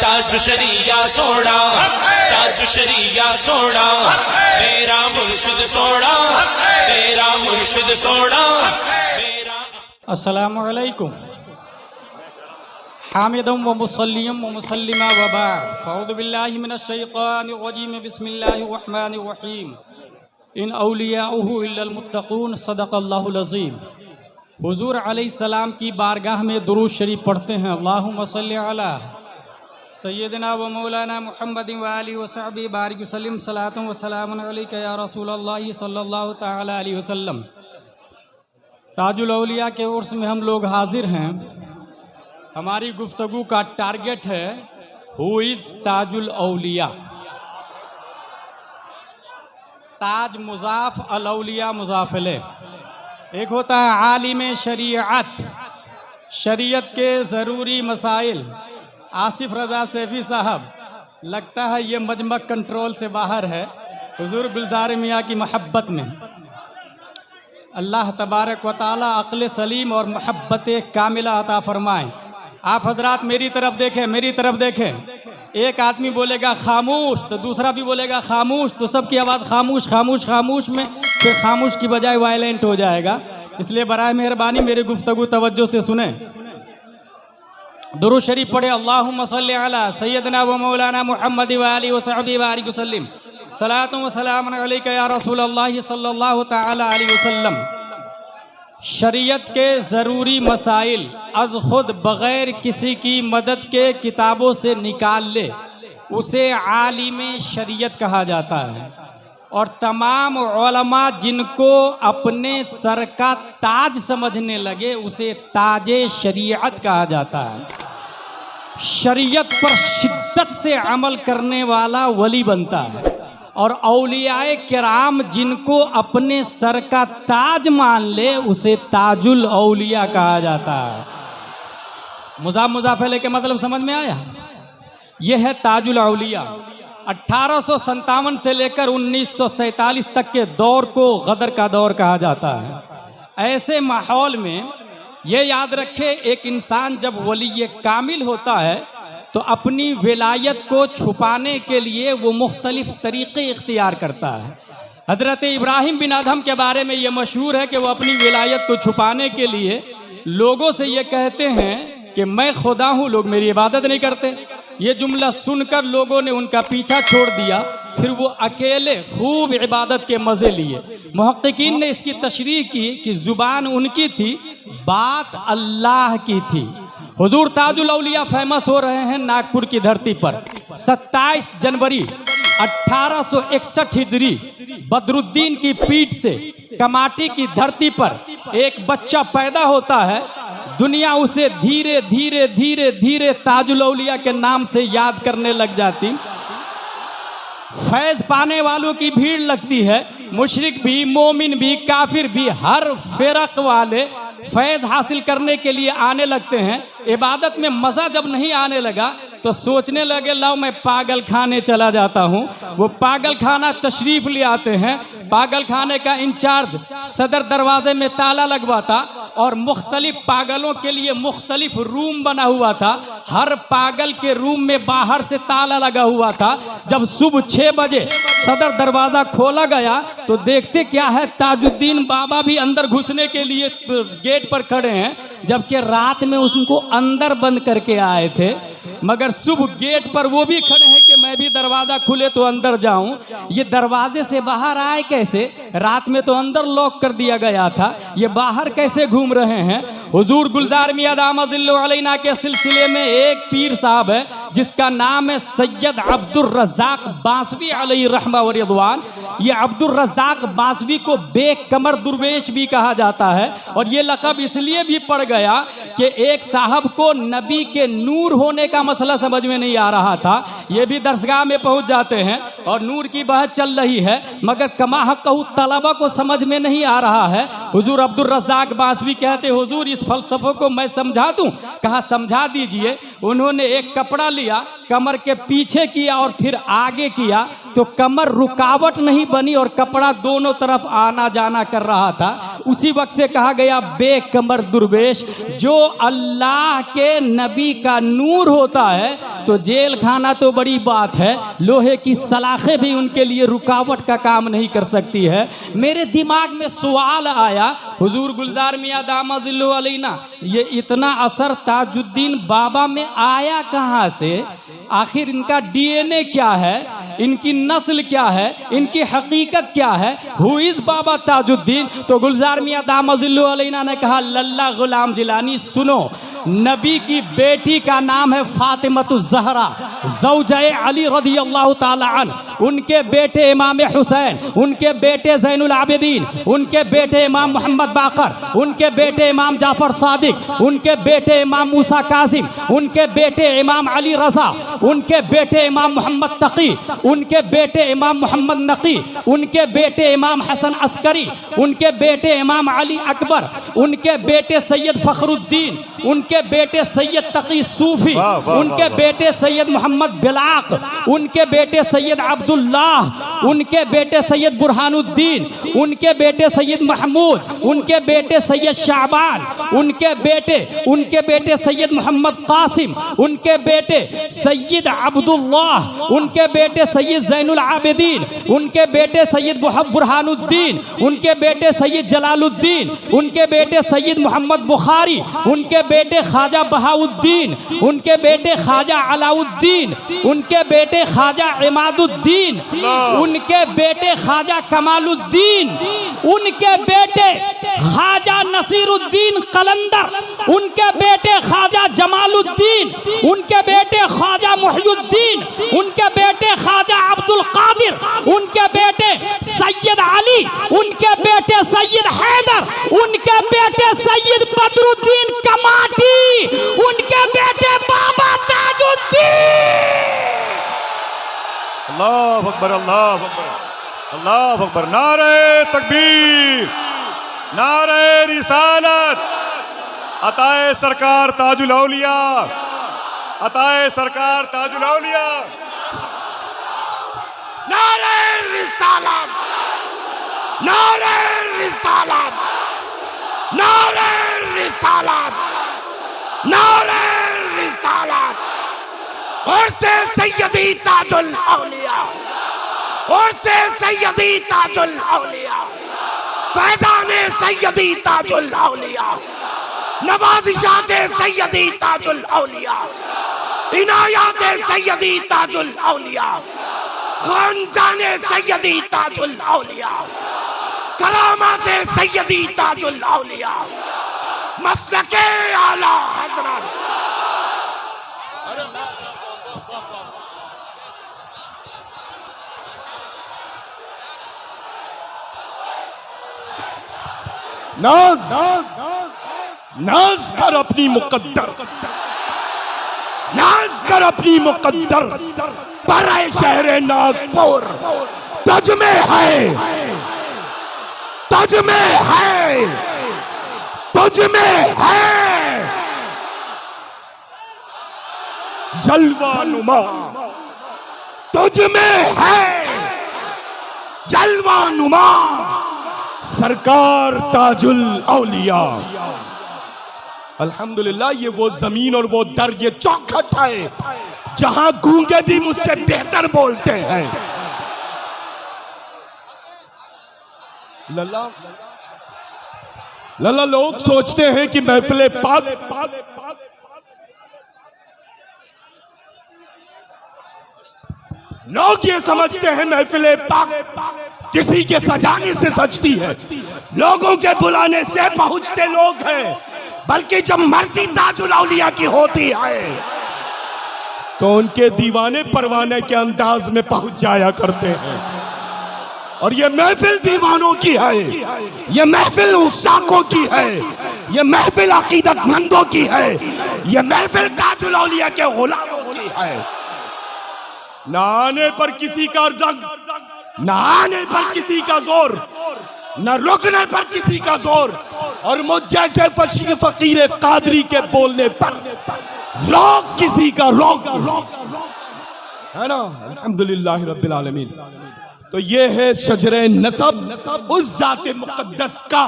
ताजु शरिया सोना, ताजु शरिया सोना, मेरा मुर्शिद सोना, मेरा मुर्शिद सोना, मेरा। अस्सलामु अलैकुम हामिदुम व मुसल्लिम व मुसल्लिमा व बाद फ़अऊज़ु बिल्लाहि मिनश शैतानिर रजीम बिस्मिल्लाहिर रहमानिर रहीम इन औलियाउहु इल्लल मुत्तक़ून सदक़ल्लाहुल अज़ीम। हुज़ूर अलैहिस्सलाम की बारगाह में दुरूद शरीफ पढ़ते हैं। अल्लाहुम्मा सल्लि अला सय्यदना व मौलाना मुहम्मदिन व आलिहि व सहबिहि बारिक वसल्लिम सलातun व सलामुन अलैका या रसूलल्लाह सल्लल्लाहु तआला अलैहि वसल्लम। ताजुल औलिया के उर्स में हम लोग हाजिर हैं। हमारी गुफ्तगू का टारगेट है हु इज़ ताजुल औलिया। ताज मुज़ाफ अल औलिया मुज़ाफ इलैह। एक होता है आलिम शरीअत, शरीयत के ज़रूरी मसाइल। आसिफ रज़ा सैफी साहब, लगता है ये मजमक कंट्रोल से बाहर है। हुज़ूर गुलज़ार मियाँ की मोहब्बत में अल्लाह तबारक व तआला अक्ल सलीम और मोहब्बत कामिला अता फरमाएँ। आप हजरात मेरी तरफ देखें, मेरी तरफ देखें। एक आदमी बोलेगा खामोश तो दूसरा भी बोलेगा खामोश, तो सबकी आवाज़ खामोश खामोश खामोश में फिर खामोश की बजाय वायलेंट हो जाएगा। इसलिए बराए मेहरबानी मेरी गुफ्तगू तवज्जो से सुने। दुरूद शरीफ पढ़े। अल्लाहुम्मा सल्लि अला सय्यदना व मौलाना मुहम्मद व आलिहि व सहबिहि बारिक वसल्लिम सलातun व सलामुन अलैका या रसूलल्लाह सल्लल्लाहु तआला अलैहि वसल्लम। शरीयत के ज़रूरी मसाइल अज खुद बग़ैर किसी की मदद के किताबों से निकाल ले, उसे आलिम शरीयत कहा जाता है। और तमाम उलमा जिनको अपने सर का ताज समझने लगे, उसे ताजे शरीयत कहा जाता है। शरीयत पर शिद्दत से अमल करने वाला वली बनता है। और औलियाए किराम जिनको अपने सर का ताज मान ले, उसे ताजुल औलिया कहा जाता है। मुज़ाफ़ के मतलब समझ में आया? यह है ताजुल औलिया। 1857 से लेकर 1947 तक के दौर को गदर का दौर कहा जाता है। ऐसे माहौल में ये याद रखे, एक इंसान जब वली कामिल होता है तो अपनी विलायत को छुपाने के लिए वो मुख्तलिफ तरीक़े इख्तियार करता है। हज़रत इब्राहिम बिन अदहम के बारे में ये मशहूर है कि वो अपनी विलायत को छुपाने के लिए लोगों से ये कहते हैं कि मैं खुदा हूँ, लोग मेरी इबादत नहीं करते। ये जुमला सुनकर लोगों ने उनका पीछा छोड़ दिया। फिर वो अकेले खूब इबादत के मज़े लिए। मुहक्किकीन ने इसकी तशरीह की कि ज़ुबान उनकी थी, बात अल्लाह की थी। हुजूर ताजुल औलिया फेमस हो रहे हैं नागपुर की धरती पर। 27 जनवरी 1861 हिजरी बदरुद्दीन की पीठ से कमाटी की धरती पर एक बच्चा पैदा होता है। दुनिया उसे धीरे धीरे धीरे धीरे ताजुल औलिया के नाम से याद करने लग जाती। फैज़ पाने वालों की भीड़ लगती है। मुशरिक भी, मोमिन भी, काफिर भी, हर फ़िरक़ वाले फैज़ हासिल करने के लिए आने लगते हैं। इबादत में मज़ा जब नहीं आने लगा तो सोचने लगे लाओ मैं पागल खाने चला जाता हूँ। वो पागल खाना तशरीफ़ ले आते हैं। पागल खाने का इंचार्ज सदर दरवाजे में ताला लगवाता और मुख्तलिफ पागलों के लिए मुख्तलिफ रूम बना हुआ था। हर पागल के रूम में बाहर से ताला लगा हुआ था। जब सुबह 6 बजे सदर दरवाज़ा खोला गया तो देखते क्या है, ताजुद्दीन बाबा भी अंदर घुसने के लिए गेट पर खड़े हैं, जबकि रात में उसको अंदर बंद करके आए थे। मगर सुबह गेट पर वो भी खड़े हैं कि मैं भी दरवाज़ा खुले तो अंदर जाऊं। ये दरवाजे से बाहर आए कैसे? रात में तो अंदर लॉक कर दिया गया था, ये बाहर कैसे घूम रहे हैं? हुजूर गुलजार मियां दामद ज़िल्लु अलैना के सिलसिले में एक पीर साहब है जिसका नाम है सैयद अब्दुल रज़्ज़ाक़ बांसवी अलैहि रहमा व रिज़वान। ये अब्दुल रज़्ज़ाक़ बांसवी को बेकमर दुर्वेश भी कहा जाता है। और ये लक़ब इसलिए भी पड़ गया कि एक साहब को नबी के नूर होने का मसला समझ में नहीं आ रहा था। ये भी दरसगाह में पहुंच जाते हैं और नूर की बहस चल रही है, मगर कमा हक़्क़हु तलबा को समझ में नहीं आ रहा है। हुजूर अब्दुल रज़्ज़ाक़ बांसवी कहते हुजूर इस फ़लसफ़े को मैं समझा दूं? कहा समझा दीजिए। उन्होंने एक कपड़ा लिया, कमर के पीछे किया और फिर आगे किया तो कमर रुकावट नहीं बनी और कपड़ा दोनों तरफ आना जाना कर रहा था। उसी वक्त से कहा गया बेकमर दुर्वेश। जो अल्लाह के नबी का नूर होता है तो जेल खाना तो बड़ी बात है, लोहे की सलाखें भी उनके लिए रुकावट का काम नहीं कर सकती है। मेरे दिमाग में सवाल आया, हुजूर गुलजार मियां दामा जिल्लु अलैना, ये इतना असर ताजुद्दीन बाबा में आया कहाँ से? आखिर इनका डीएनए क्या है, इनकी नस्ल क्या है, इनकी हकीकत क्या है? हु इज बाबा ताजुद्दीन? तो गुलजार मियां दामा जिल्लु अलैना ने कहा, लल्ला गुलाम जिलानी, सुनो, नबी की बेटी का नाम है फातिमतुज़ ज़हरा ज़ौजाए अली रज़ियल्लाहु ताला अन्हु। उनके बेटे इमाम हुसैन, उनके बेटे ज़ैनुल आबिदीन, उनके बेटे इमाम मोहम्मद बाकर, उनके बेटे इमाम जाफ़र सादिक, उनके बेटे इमाम मूसा कासिम, उनके बेटे इमाम अली रज़ा, उनके बेटे इमाम मोहम्मद तकी, उनके बेटे इमाम मोहम्मद नकी, उनके बेटे इमाम हसन अस्करी, उनके बेटे इमाम अली अकबर, उनके बेटे सैयद फ़खरुद्दीन, उनके बेटे सैयद तकी सूफी, उनके बेटे सैयद मोहम्मद बिलाक, उनके बेटे सैयद अब्दुल्लाह, उनके बेटे सैयद बुरहानुद्दीन, उनके बेटे सैयद महमूद, उनके बेटे सैयद शाबान, उनके बेटे सैयद मोहम्मद कासिम, उनके बेटे सैयद अब्दुल्लाह, उनके बेटे सैयद ज़ैनुल आबिदीन, उनके बेटे सैयद बुरहानुद्दीन, उनके बेटे सैयद जलालुद्दीन, उनके बेटे सैयद मोहम्मद बुखारी, उनके बेटे ख्वाजा बहाउद्दीन, उनके बेटे ख्वाजा अलाउद्दीन, उनके बेटे ख्वाजा इमादुद्दीन, उनके बेटे ख्वाजा कमालुद्दीन, उनके बेटे ख्वाजा नसीरुद्दीन कलंदर, उनके बेटे ख्वाजा जमालुद्दीन, उनके बेटे ख्वाजा मुहियुद्दीन, उनके बेटे ख्वाजा अब्दुल कादिर, उनके बेटे सैयद अली, उनके बेटे सैयद हैदर, उनके बेटे सैयद बदरुद्दीन कमाटी, उनके बेटे बाबा ताजुद्दीन। अल्लाह अकबर, अल्लाह अकबर, अल्लाह अकबर। नारे तकबीर, नारे रिसालत, अताए सरकार ताजुल औलिया, अताए सरकार ताजुल औलिया। नारे रिसालत, नारे रिसालत, नारे रिसालत, नारे रिसालत। और से सैयदी ताजुल औलिया, और से सैयदी ताजुल औलिया, फैज़ाने सैयदी ताजुल औलिया, नवाज़िशाते सैयदी ताजुल औलिया, इनायाते सैयदी ताजुल औलिया, खानदाने सैयदी ताजुल औलिया, करामाते सैयदी ताजुल औलिया, मसलके आला हज़रत। नाज नाज कर अपनी मुकद्दर, नाज कर अपनी मुकद्दर पर शहर नागपुर। तज में है, तज में है, तुझ में है जलवा नुमा, तुझ में है जलवा नुमा सरकार ताजुल औलिया। अल्हम्दुलिल्लाह, ये वो जमीन और वो दर, ये चौखट है जहां गूंगे भी मुझसे बेहतर बोलते हैं। लल्ला लल्ला, लोग सोचते हैं कि महफिले पाक, लोग ये समझते हैं महफिले पाक किसी के सजाने से सजती है, लोगों के बुलाने से पहुंचते लोग हैं, बल्कि जब मर्जी ताजुल औलिया की होती है तो उनके दीवाने परवाने के अंदाज में पहुंच जाया करते हैं। और ये महफिल दीवानों की है, ये महफिल उस्ताकों की है, ये महफिल अकीदतमंदों की है, ये महफिल ताजुल औलिया के गुलामों की है। ना आने पर किसी का रंग, ना आने पर किसी का जोर, न रुकने पर किसी का जोर, और मुझ जैसे फकीर कादरी के बोलने पर रोक किसी का रोक है ना। अल्हम्दुलिल्लाह रब्बिल आलमीन। तो ये है शजरे नसब, उस जाते मुकद्दस का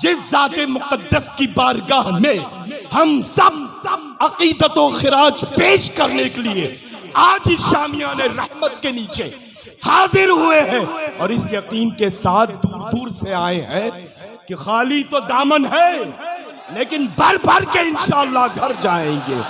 जिस जाते मुकद्दस की बारगाह में हम सब अकीदत व खिराज पेश करने के लिए आज इस शामियान रहमत के नीचे हाजिर हुए हैं, और इस यकीन के साथ दूर दूर से आए हैं कि खाली तो दामन है लेकिन भर भर के इंशाअल्लाह घर जाएंगे।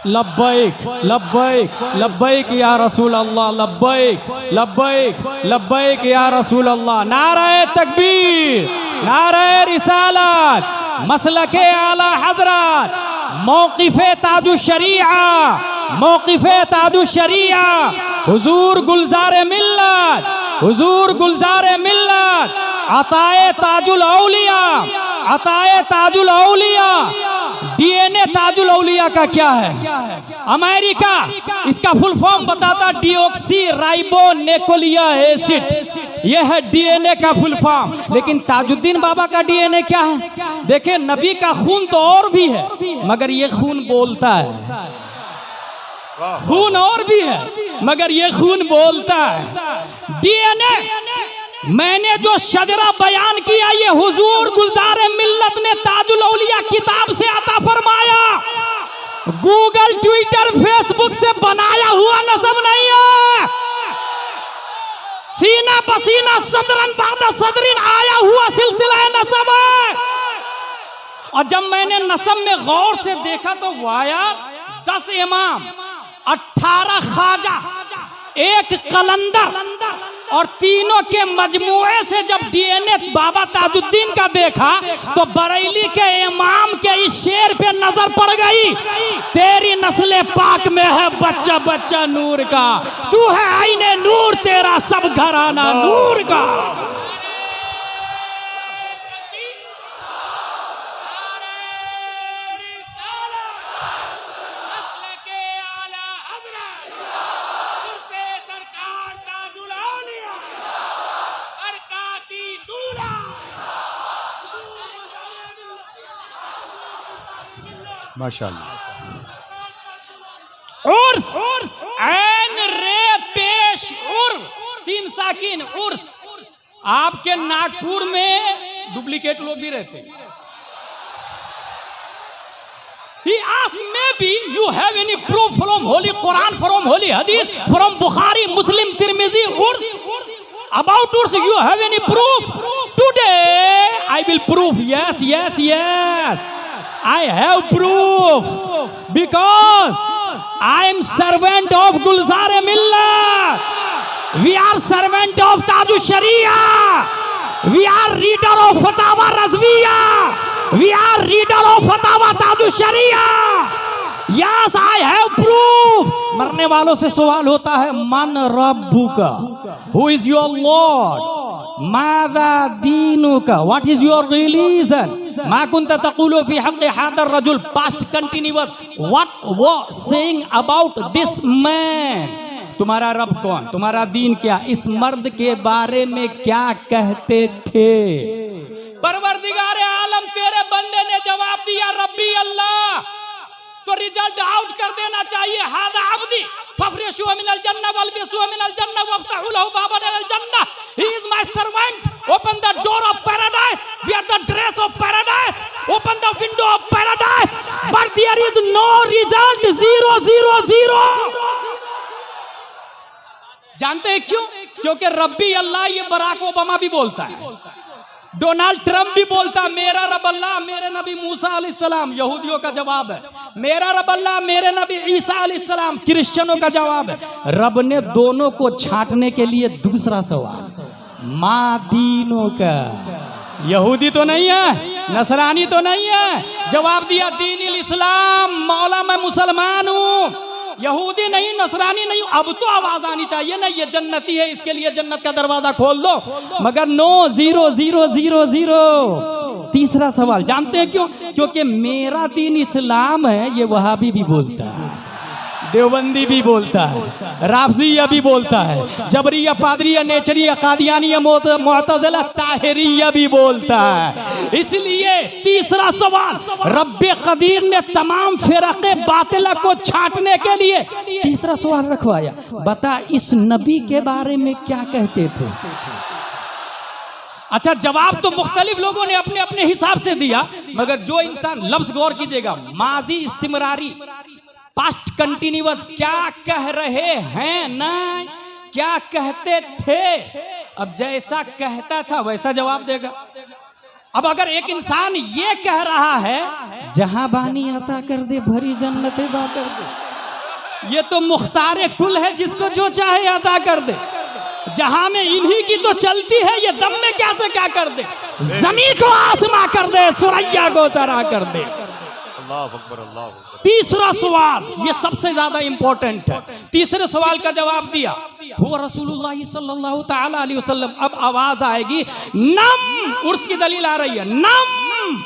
लब्बैक लब्बैक लब्बैक या रसूल अल्लाह, लब्बैक लब्बैक लब्बैक या रसूल अल्लाह। नारे तकबीर, नारे रिसालत, मसलके आला हजरत, मौक़िफ़े ताजु शरीआ, मौक़िफ़े ताजु शरीआ, हुजूर गुलज़ारे मिल्लत, हुजूर गुलज़ारे मिल्लत, अताए ताजुल औलिया, अताए ताजुल औलिया। डीएनए ताजुल औलिया का क्या है? अमेरिका इसका फुल फॉर्म बताता डिऑक्सी राइबो नेकोलिया एसिड, यह है डीएनए का फुल फॉर्म। लेकिन ताजुद्दीन बाबा का डीएनए क्या है? देखें, नबी का खून तो और भी है मगर ये खून बोलता है, खून और भी है मगर ये खून बोलता है। डीएनए मैंने जो शजरा बयान किया ये हुजूर गुलज़ारे मिल्लत ने ताजुल औलिया किताब से अता फरमाया, गूगल ट्विटर फेसबुक से बनाया हुआ नसब नहीं है, सीना पसीना सदरन बाद सदरिन आया हुआ सिलसिला नसब है। और जब मैंने नसब में गौर से देखा तो वाया 10 इमाम, 18 ख्वाजा, 1 कलंदर, और तीनों के मजमुए से जब डीएनए बाबा ताजुद्दीन का देखा तो बरेली के इमाम के इस शेर पे नजर पड़ गई, तेरी नस्ले पाक में है बच्चा बच्चा नूर का, तू है आईने नूर, तेरा सब घराना नूर का। माशाअल्लाह। उर्स, ऐन रे पेश उर, सीन साकिन उर्स। आपके नागपुर में डुप्लीकेट लोग भी रहते हैं। He asked, maybe you have any proof from Holy Quran, from Holy Hadith, from Bukhari, Muslim, Tirmizi, Urs? About Urs, you have any proof? Today, I will prove. Yes, yes, yes. I have proof. Because I am servant of Gulzar-e Millat. We are servant of Taju Sharia. We are reader of Fatawa Razviya. We are reader of Fatawa Taju Sharia. Yes, I have proof. मरने वालों से सवाल होता है, मन रब्बुका, who is your Lord? मादा दीनुका, what is your religion? मा कुंता तक़ूलु फी हक़्क़ि हादर रजुल, past continuous, what was saying about this man? तुम्हारा रब कौन, तुम्हारा दीन क्या, इस मर्द के बारे में क्या कहते थे? परवरदिगार आलम तेरे बंदे ने जवाब दिया, रब्बी अल्लाह। तो रिजल्ट आउट कर देना चाहिए, हादा अब्दी फफरिशु मिनल जन्नह वल्बिसु मिनल जन्नह वफ्तहु लहु बाबन इलल जन्नह। He is my servant, open the door of paradise, wear the dress of paradise, open the window of paradise, but there is no result, 0 0 0। जानते हैं क्यों? क्योंकि रब्बी अल्लाह ये बराक ओबामा भी बोलता है, डोनाल्ड ट्रंप भी बोलता, मेरा रब अल्लाह मेरे नबी मूसा अलैहिस्सलाम, यहूदियों का जवाब है। मेरा रब अल्लाह मेरे नबी ईसा अलैहिस्सलाम, क्रिश्चियनों का जवाब है। रब ने दोनों को छांटने के लिए दूसरा सवाल, माँ दीनों का, यहूदी तो नहीं है, नसरानी तो नहीं है। जवाब दिया दीन इस्लाम, मौला मैं मुसलमान हूँ, यहूदी नहीं, नसरानी नहीं। अब तो आवाज आनी चाहिए ना, ये जन्नती है, इसके लिए जन्नत का दरवाजा खोल दो। मगर नो, 0 0 0 0। तीसरा सवाल जानते हैं क्यों? क्योंकि मेरा दीन इस्लाम है, ये वहाबी भी बोलता है, देवबंदी भी बोलता है, राफजिया भी बोलता है, जबरिया, पादरिया, नेचरिया, कादियानिया, मुअतज़िला, ताहिरिया भी बोलता है। इसलिए तीसरा सवाल, रब्बे कदीर ने तमाम फिरक़े बातिला को छांटने के लिए तीसरा सवाल रखवाया, बता इस नबी के बारे में क्या कहते थे? अच्छा, जवाब तो मुख्तलिफ लोगों ने अपने अपने हिसाब से दिया, मगर जो इंसान, लफ्ज गौर कीजिएगा, माजी इस्तिमरारी, पास्ट कंटिन्यूअस, क्या कह रहे हैं ना क्या कहते थे। अब जैसा कहता था वैसा जवाब देगा। अब अगर एक इंसान ये कह रहा है जहां बानी अता कर दे भरी जन्नत अता कर दे, ये तो मुख्तार कुल है, जिसको जो चाहे अता कर दे। जहां में इन्हीं की तो चलती है, ये दम में क्या से क्या कर दे, जमीन को आसमां कर दे, सुरैया को जरा कर दे। अल्लाह अकबर, अल्लाह अकबर। तीसरा सवाल, ये सबसे ज्यादा इंपॉर्टेंट है। तीसरे सवाल का जवाब दिया वो रसूलुल्लाह सल्लल्लाहु तआला अलैहि वसल्लम। अब आवाज आएगी, नम, उर्स की दलील आ रही है, नम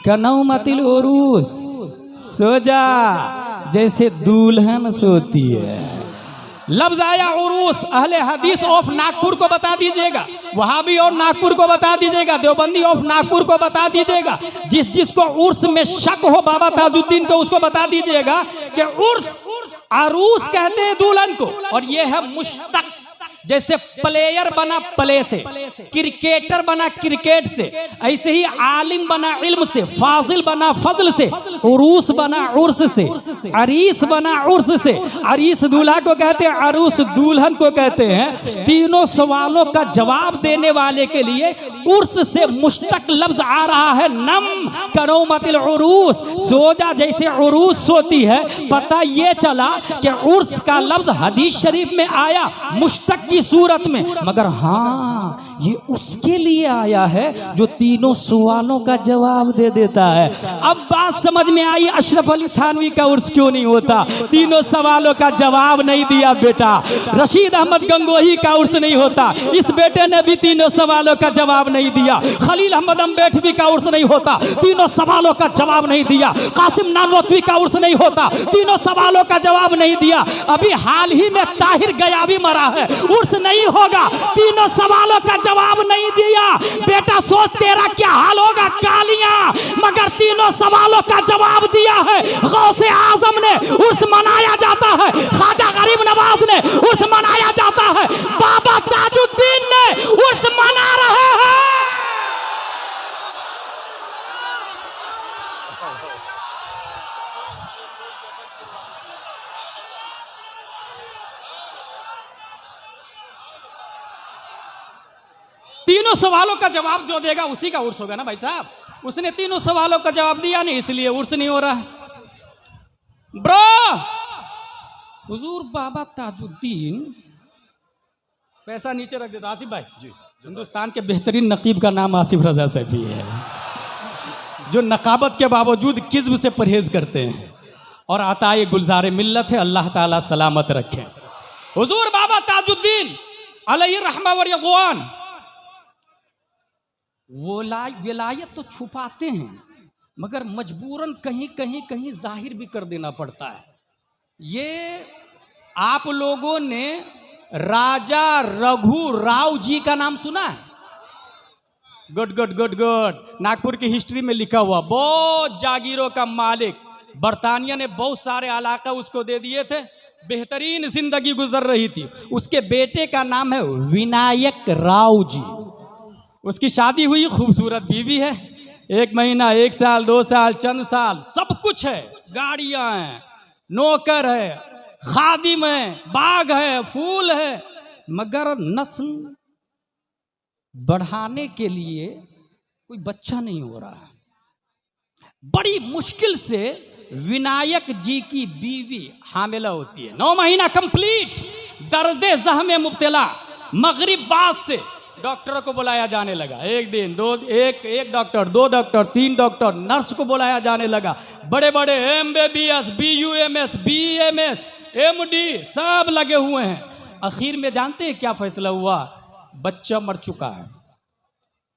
कनौमतिल उरूस, सो जा जैसे दुल्हन सोती है। लफ्ज आया उरूस, अहले हदीस ऑफ नागपुर को बता दीजिएगा, वहाबी और नागपुर को बता दीजिएगा, देवबंदी ऑफ नागपुर को बता दीजिएगा, जिसको उर्स में शक हो बाबा ताजुद्दीन को उसको बता दीजिएगा कि उर्स, अरूस कहते हैं दुल्हन को, और ये है मुश्तक। जैसे प्लेयर बना प्ले से, क्रिकेटर बना क्रिकेट से, ऐसे ही आलिम बना इल्म से, फाजिल बना फजल से, उरूस बना उर्स से, अरीस बना उर्स से। अरीस दूल्हा को कहते हैं, अरूस दुल्हन को कहते हैं। तीनों सवालों का जवाब देने वाले के लिए उर्स से मुश्तक लफ्ज आ रहा है, नम कनौमतिल उरूस, सो जा जैसे उरूस सोती है। पता ये चला कि उर्स का लफ्ज हदीस शरीफ में आया मुश्तक की सूरत में, मगर हाँ ये उसके लिए आया है जो तीनों सवालों का जवाब दे देता है। अब बात समझ में आई, अशरफ अली थानवी का उर्स क्यों नहीं होता? तीनों सवालों का जवाब नहीं दिया बेटा। रशीद अहमद गंगोही का उर्स नहीं होता, इस बेटे ने भी तीनों सवालों का जवाब नहीं दिया। खलील अहमद अम्बेडवी का उर्स नहीं होता, तीनों सवालों का जवाब नहीं दिया। कासिम नानवतवी का उर्स नहीं होता, तीनों सवालों का जवाब नहीं दिया। अभी हाल ही में ताहिर गयाबी मरा है, उर्स नहीं होगा, तीनों सवालों का जवाब नहीं दिया। बेटा सोच तेरा क्या हाल होगा कालियां, मगर तीनों सवालों का जवाब दिया है। गौसे आजम ने उर्स मनाया जाता है, ख्वाजा गरीब नवाज ने उर्स मनाया जाता है, बाबा ताजुद्दीन ने उर्स मना रहे हैं। तीनों सवालों का जवाब जो देगा उसी का उर्स होगा ना भाई साहब। उसने तीनों सवालों का जवाब दिया नहीं, इसलिए उर्स नहीं हो रहा है। ब्रो, हुजूर बाबा ताजुद्दीन, पैसा नीचे रख देता आसिफ भाई जी। हिंदुस्तान के बेहतरीन नकीब का नाम आसिफ रजा सैफी है, जो नकाबत के बावजूद किज़्ब से परहेज करते हैं और अताए गुलजार मिल्लत है। अल्लाह ताला सलामत रखे। हुजूर बाबा ताजुद्दीन अलैहि रहमा व रिज़वान विलायत तो छुपाते हैं, मगर मजबूरन कहीं कहीं कहीं जाहिर भी कर देना पड़ता है। ये आप लोगों ने राजा रघु राव जी का नाम सुना है? Good good good good. Nagpur की हिस्ट्री में लिखा हुआ, बहुत जागीरों का मालिक, बरतानिया ने बहुत सारे इलाका उसको दे दिए थे, बेहतरीन जिंदगी गुजर रही थी। उसके बेटे का नाम है विनायक राव जी। उसकी शादी हुई, खूबसूरत बीवी है, 1 महीना 1 साल 2 साल चंद साल सब कुछ है, गाड़ियां हैं, नौकर है, खादिम है, बाग है, फूल है, मगर नस्ल बढ़ाने के लिए कोई बच्चा नहीं हो रहा है। बड़ी मुश्किल से विनायक जी की बीवी हामिला होती है, 9 महीना कंप्लीट, दर्द जख्म में मुब्तला। मगरिब बाद से डॉक्टरों को बुलाया जाने लगा, 1 दिन 2, एक डॉक्टर, 2 डॉक्टर, 3 डॉक्टर, नर्स को बुलाया जाने लगा, बड़े बड़े MBBS, BUMS, BMS, MD सब लगे हुए हैं। आखिर में जानते हैं क्या फैसला हुआ? बच्चा मर चुका है।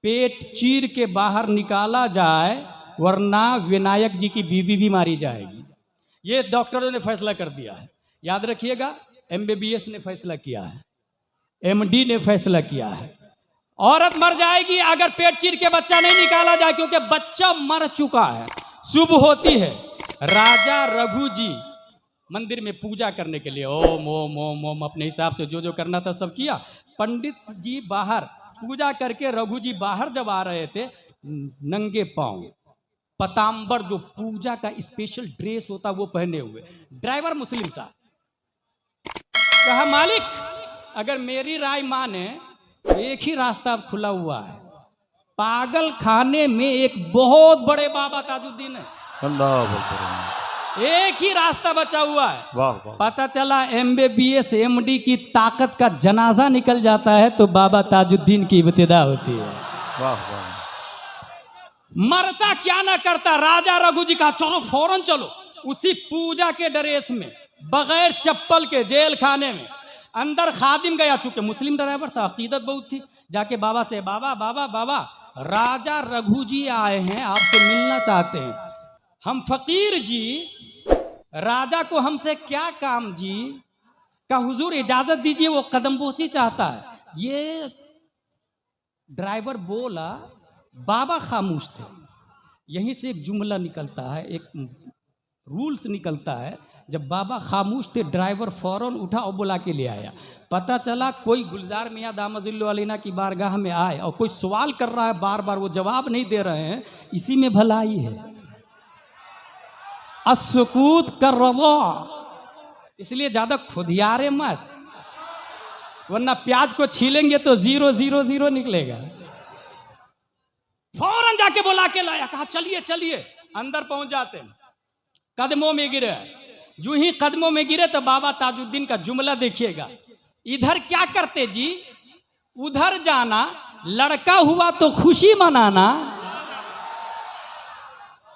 पेट चीर के बाहर निकाला जाए, वरना विनायक जी की बीवी भी मारी जाएगी। ये डॉक्टरों ने फैसला कर दिया है, याद रखिएगा। MBBS ने फैसला किया है, MD ने फैसला किया है। औरत मर जाएगी अगर पेट चीर के बच्चा नहीं निकाला जाए, क्योंकि बच्चा मर चुका है। शुभ होती है। राजा रघु जी मंदिर में पूजा करने के लिए ओम ओम ओम ओम अपने हिसाब से जो जो करना था सब किया। पंडित जी बाहर पूजा करके, रघु जी बाहर जब आ रहे थे नंगे पांव, पतांबर जो पूजा का स्पेशल ड्रेस होता वो पहने हुए। ड्राइवर मुस्लिम था। कहा मालिक अगर मेरी राय माने तो एक ही रास्ता अब खुला हुआ है, पागल खाने में एक बहुत बड़े बाबा ताजुद्दीन है, अल्लाह अकबर। एक ही रास्ता बचा हुआ है। वाह वाह। पता चला MBBS MD की ताकत का जनाजा निकल जाता है तो बाबा ताजुद्दीन की इब्तिदा होती है। वाह वाह। मरता क्या ना करता, राजा रघु जी का चलो फौरन चलो। उसी पूजा के ड्रेस में बगैर चप्पल के जेल खाने में अंदर खादिम गया, चूंकि मुस्लिम ड्राइवर था, अकीदत बहुत थी। जाके बाबा से बाबा बाबा बाबा राजा रघु जी आए हैं, आपसे मिलना चाहते हैं। हम फकीर जी, राजा को हमसे क्या काम जी? का हुजूर इजाजत दीजिए, वो कदमबोसी चाहता है। ये ड्राइवर बोला, बाबा खामोश थे। यहीं से एक जुमला निकलता है, एक रूल्स निकलता है। जब बाबा खामोश थे, ड्राइवर फौरन उठा और बुला के ले आया। पता चला कोई गुलजार मियाँ दामजिल्लु अलैना की बारगाह में आए और कोई सवाल कर रहा है बार बार, वो जवाब नहीं दे रहे हैं। इसी में भलाई है, अस्सुकूत कर रवो। इसलिए ज्यादा खुदियारे मत, वरना प्याज को छीलेंगे तो 000 निकलेगा। फौरन जाके बुला के लाया, कहा चलिए चलिए। अंदर पहुंच जाते हैं, कदमों में गिरे। जो ही कदमों में गिरे तो बाबा ताजुद्दीन का जुमला देखिएगा। इधर क्या करते जी, उधर जाना, लड़का हुआ तो खुशी मनाना।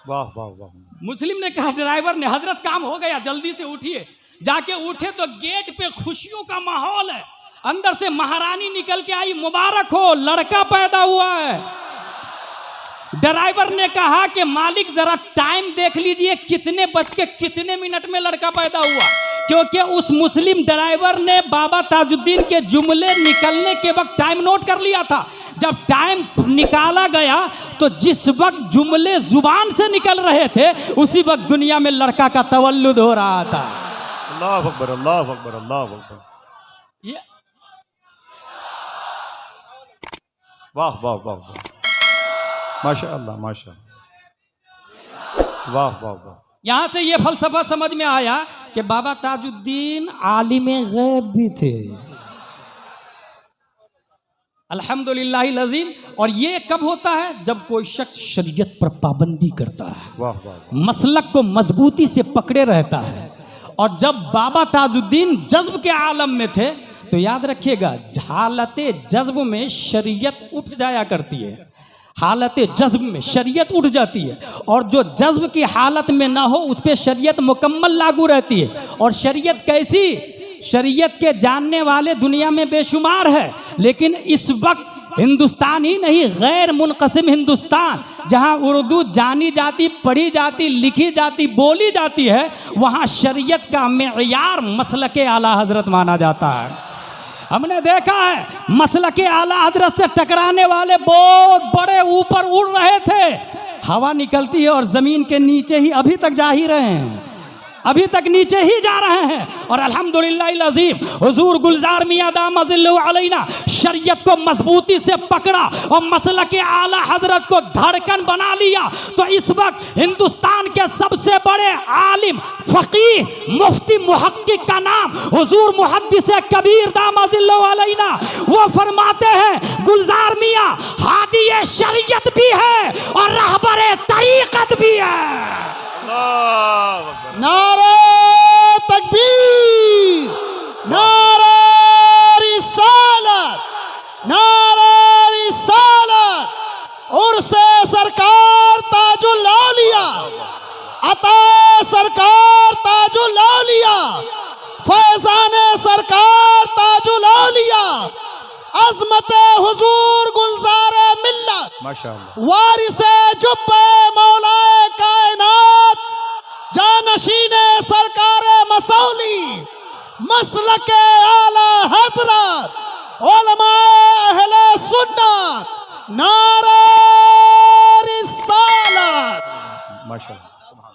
वाह वाह वाह। मुस्लिम ने कहा, ड्राइवर ने, हजरत काम हो गया, जल्दी से उठिए। जाके उठे तो गेट पे खुशियों का माहौल है। अंदर से महारानी निकल के आई, मुबारक हो, लड़का पैदा हुआ है। ड्राइवर ने कहा कि मालिक जरा टाइम देख लीजिए, कितने बज के कितने मिनट में लड़का पैदा हुआ। क्योंकि उस मुस्लिम ड्राइवर ने बाबा ताजुद्दीन के जुमले निकलने के वक्त टाइम नोट कर लिया था। जब टाइम निकाला गया तो जिस वक्त जुमले जुबान से निकल रहे थे, उसी वक्त दुनिया में लड़का का तवल्लुद हो रहा था। अल्लाह अकबर अल्लाह अकबर अल्लाह अकबर। ये वाह वाह वाह वाह, माशाअल्लाह माशाअल्लाह। वाह वाह वाह। यहां से ये फलसफा समझ में आया कि बाबा ताजुद्दीन आलिम गैब भी थे। अल्हम्दुलिल्लाह लजीम। और ये कब होता है? जब कोई शख्स शरीयत पर पाबंदी करता है, वाह वाह। मसलक को मजबूती से पकड़े रहता है। और जब बाबा ताजुद्दीन जज्ब के आलम में थे तो याद रखिएगा, हालत जज्ब में शरीयत उठ जाया करती है। हालत जज्ब में शरीयत उठ जाती है, और जो जज्ब की हालत में ना हो उस पर शरीयत मुकम्मल लागू रहती है। और शरीयत कैसी? शरीयत के जानने वाले दुनिया में बेशुमार है, लेकिन इस वक्त हिंदुस्तान ही नहीं, गैर मुनक़सिम हिंदुस्तान, जहां उर्दू जानी जाती, पढ़ी जाती, लिखी जाती, बोली जाती है, वहां शरीयत का मेयार मसलके आला हजरत माना जाता है। हमने देखा है मसलके आला हजरत से टकराने वाले बहुत बड़े ऊपर उड़ रहे थे, हवा निकलती है और जमीन के नीचे ही अभी तक जा ही रहे हैं, अभी तक नीचे ही जा रहे हैं। और अल्हम्दुलिल्लाह अज़ीम, हुजूर गुलजार मियां दामजिल्लु अलैना शरीयत को मजबूती से पकड़ा और मसलके आला हजरत को धड़कन बना लिया। तो इस वक्त हिंदुस्तान के सबसे बड़े आलिम, फकीह, मुफ्ती, मुहक्किक का नाम हुजूर मुहद्दिस कबीर दामजिल्लु अलैना। वो फरमाते हैं, गुलजार मियां हादी शरीयत भी है और रहबरे तरीक़त भी है। नारे तकबीर, नारे रिसालत, नारे रिसालत। उर्से सरकार ताजुल औलिया, अता सरकार ताजुल औलिया, फैजाने सरकार ताजुल औलिया, अजमत हुजूर गुलजार मिल्लत माशाअल्लाह वारिसे जुब्बे मौलाए कायनात जानशीन सरकार मसौली मसलके आला हजरत उलमाए अहले सुन्नत नारे रिसालत। माशाअल्लाह सुभान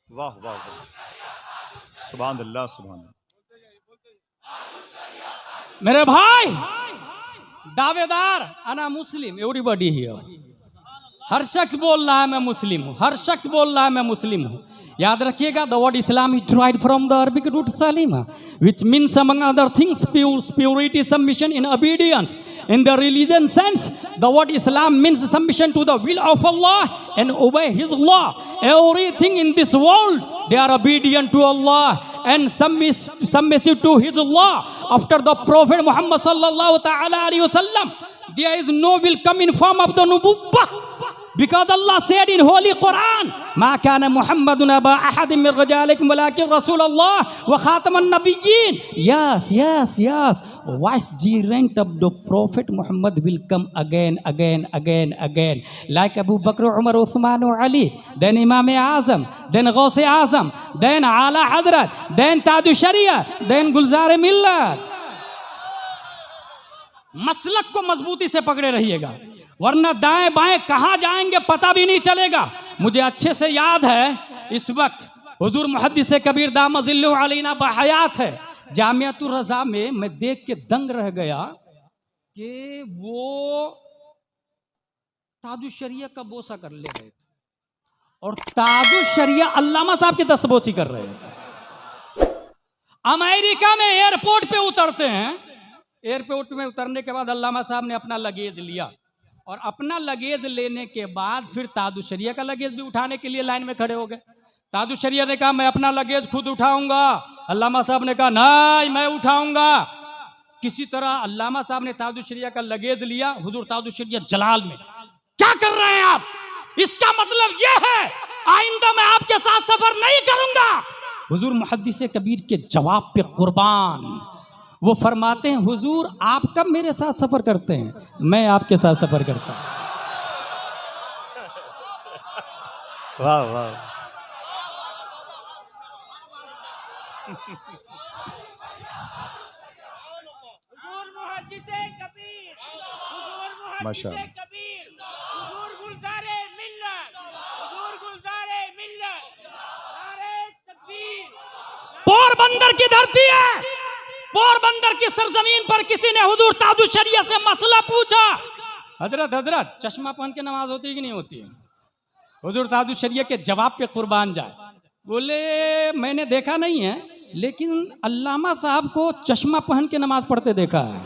वाह वाह वाह सुभान अल्लाह सुभान अल्लाह। मेरे भाई दावेदार अना मुस्लिम एवरीबॉडी हियर, हर शख्स बोल रहा है मैं मुस्लिम हूँ, हर शख्स बोल रहा है मैं मुस्लिम हूँ। याद रखिएगा the word Islam is derived from the Arabic root salima, which means among other things purity, submission in obedience. In the religion sense, the word Islam means submission to the will of Allah and obey His law. Everything in this world, they are obedient to Allah and submissive to His law. After the Prophet Muhammad sallallahu ta'ala alayhi wa sallam, there is no will come in form of the nubuwwah. Because Allah said in Holy Quran, "Ma kana Muhammadun aba ahadin min rijalikum walakin Rasulullah wa khataman nabiyyin." Yes, yes, yes. Vicegerent of the Prophet Muhammad will come again. Like Abu Bakr, Umar, Uthman, or Ali. Then Imam Azam. Then Ghaus Azam. Then Ala Hazrat. Then Taju Sharia. Then Gulzar Millat. मसलक को मजबूती से पकड़े रहिएगा, वरना दाएं बाएं कहाँ जाएंगे पता भी नहीं चलेगा। मुझे अच्छे से याद है इस वक्त हुजूर मुहद्दिस कबीर दामजिल्लु अलैना बहयात है, जामियातुर रज़ा में मैं देख के दंग रह गया कि वो ताजुश शरिया का बोसा कर ले रहे थे और ताजुश शरिया अल्लामा साहब की दस्तबोसी कर रहे थे। अमेरिका में एयरपोर्ट पे उतरते हैं, एयरपोर्ट में उतरने के बाद अल्लामा साहब ने अपना लगेज लिया और अपना लगेज लेने के बाद फिर ताजुश शरिया का लगेज भी उठाने के लिए लाइन में खड़े हो गए। ताजुश शरिया ने कहा मैं अपना लगेज खुद उठाऊंगा, अल्लामा साहब ने कहा नहीं मैं उठाऊंगा। किसी तरह अल्लामा साहब ने ताजुश शरिया का लगेज लिया, हुजूर ताजुश शरिया जलाल में, क्या कर रहे हैं आप? इसका मतलब यह है आइंदा मैं आपके साथ सफर नहीं करूंगा। हुजूर मुहद्दिस कबीर के जवाब पे कुर्बान, वो फरमाते हैं हुजूर आप कब मेरे साथ सफर करते हैं? मैं आपके साथ सफर करता हूं। वाह वाह माशाअल्लाह पोरबंदर की धरती है, पोरबंदर की सरजमीन पर किसी ने हुजूर ताजुश शरिया से मसला पूछा, हजरत चश्मा पहन के नमाज होती है कि नहीं होती है? हुजूर ताजुश शरिया के जवाब पे कुर्बान जाए, बोले मैंने देखा नहीं है लेकिन अल्लामा साहब को चश्मा पहन के नमाज पढ़ते देखा है।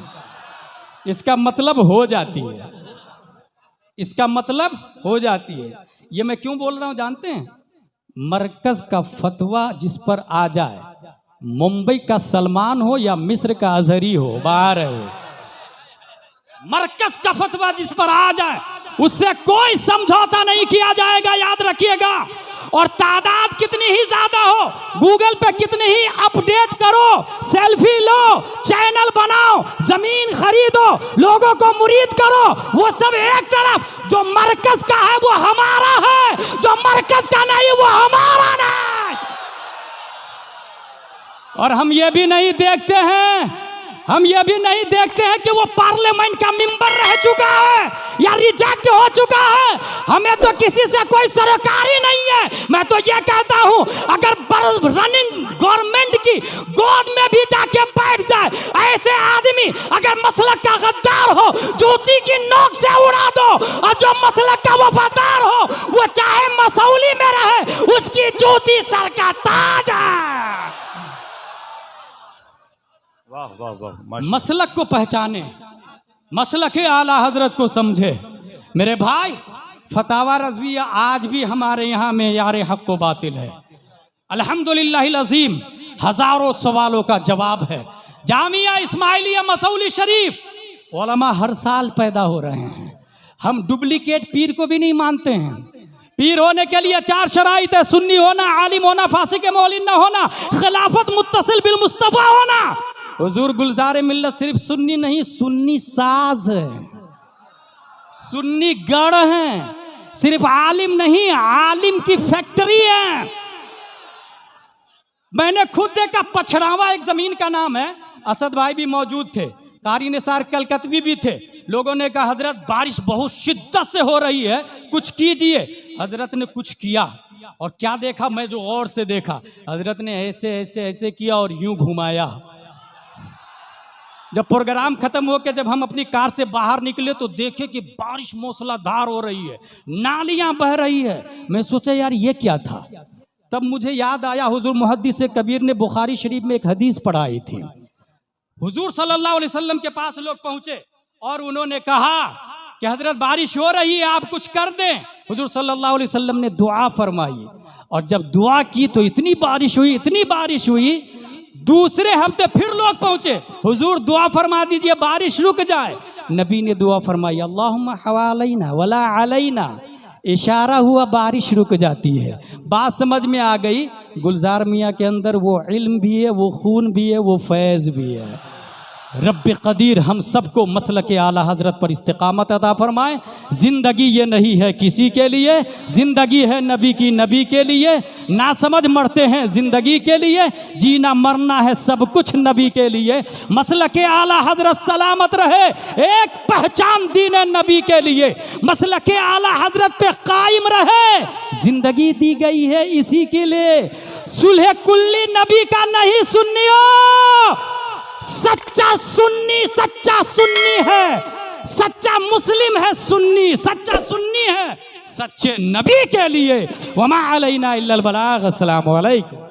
इसका मतलब हो जाती है, इसका मतलब हो जाती है। ये मैं क्यों बोल रहा हूं जानते हैं? मरकज का फतवा जिस पर आ जाए, मुंबई का सलमान हो या मिस्र का अजहरी हो, बाहर है वो, मरकज का फतवा जिस पर आ जाए उससे कोई समझौता नहीं किया जाएगा, याद रखिएगा। और तादाद कितनी ही ज्यादा हो, गूगल पे कितनी ही अपडेट करो, सेल्फी लो, चैनल बनाओ, जमीन खरीदो, लोगों को मुरीद करो, वो सब एक तरफ। जो मरकज का है वो हमारा है, जो मरकज का नहीं वो हमारा नहीं। और हम ये भी नहीं देखते हैं, हम ये भी नहीं देखते हैं कि वो पार्लियामेंट का मेंबर रह चुका है या रिजेक्ट हो चुका है। हमें तो किसी से कोई सरोकारी नहीं है। मैं तो ये कहता हूं अगर रनिंग गवर्नमेंट की गोद में भी जाके बैठ जाए ऐसे आदमी, अगर मसलक का गद्दार हो जूती की नोक से उड़ा दो, और जो मसलक का वफादार हो वो चाहे मसौली में रहे, उसकी जूती सर का ताज है। वाह वाह वाह मसलक को पहचाने, मसलक आला हजरत को समझे। मेरे भाई फतावा रज़विया आज भी हमारे यहाँ मेयार हक व बातिल है। अल्हम्दुलिल्लाहिल अज़ीम हजारों सवालों का जवाब है। जामिया इस्माइलिया मसौली शरीफ उलमा हर साल पैदा हो रहे हैं। हम डुप्लीकेट पीर को भी नहीं मानते हैं। पीर होने के लिए 4 शराइत है, सुन्नी होना, आलिम होना, फासिक मौलिन न होना, खिलाफत मुत्तसिल बिल मुस्तफा होना। हुजूर गुलजार मिल्लत सिर्फ सुन्नी नहीं, सुन्नी साज है, सुन्नी गढ़ है, सिर्फ आलिम नहीं, आलिम की फैक्ट्री है। मैंने खुद देखा, पछड़ावा एक जमीन का नाम है, असद भाई भी मौजूद थे, कारी निसार कलकतवी भी थे। लोगों ने कहा हजरत बारिश बहुत शिद्दत से हो रही है, कुछ कीजिए। हजरत ने कुछ किया, और क्या देखा, मैं जो गौर से देखा, हजरत ने ऐसे ऐसे ऐसे किया और यूं घुमाया। जब प्रोग्राम खत्म हो के जब हम अपनी कार से बाहर निकले तो देखे कि बारिश मूसलाधार हो रही है, नालियां बह रही है। मैं सोचा यार ये क्या था। तब मुझे याद आया हुजूर मुहद्दिस कबीर ने बुखारी शरीफ में एक हदीस पढ़ाई थी। हुजूर सल्लल्लाहु अलैहि वसल्लम के पास लोग पहुंचे और उन्होंने कहा कि हजरत बारिश हो रही है, आप कुछ कर दें। हुजूर सल्लल्लाहु अलैहि वसल्लम ने दुआ फरमाई, और जब दुआ की तो इतनी बारिश हुई, इतनी बारिश हुई। दूसरे हफ्ते फिर लोग पहुंचे, हुजूर दुआ फरमा दीजिए बारिश रुक जाए। नबी ने दुआ फरमाई, अल्लाहुम्मा हवालैना वला अलैना। इशारा हुआ, बारिश रुक जाती है। बात समझ में आ गई, गुलजार मियाँ के अंदर वो इल्म भी है, वो खून भी है, वो फैज़ भी है। रब्बे कदीर हम सबको मसलके आला हजरत पर इस्तिकामत अता फरमाए। ज़िंदगी ये नहीं है किसी के लिए, ज़िंदगी है नबी की, नबी के लिए। ना समझ मरते हैं ज़िंदगी के लिए, जीना मरना है सब कुछ नबी के लिए। मसलके आला हजरत सलामत रहे, एक पहचान दीन नबी के लिए। मसलके आला हजरत पे कायम रहे, ज़िंदगी दी गई है इसी के लिए। सुलह कुल्ली नबी का नहीं सुन्नियो, सच्चा सुन्नी है, सच्चा मुस्लिम है सुन्नी, सच्चा सुन्नी है सच्चे नबी के लिए। वमा अलैना इल्लल बलाग। अस्सलामु अलैकुम।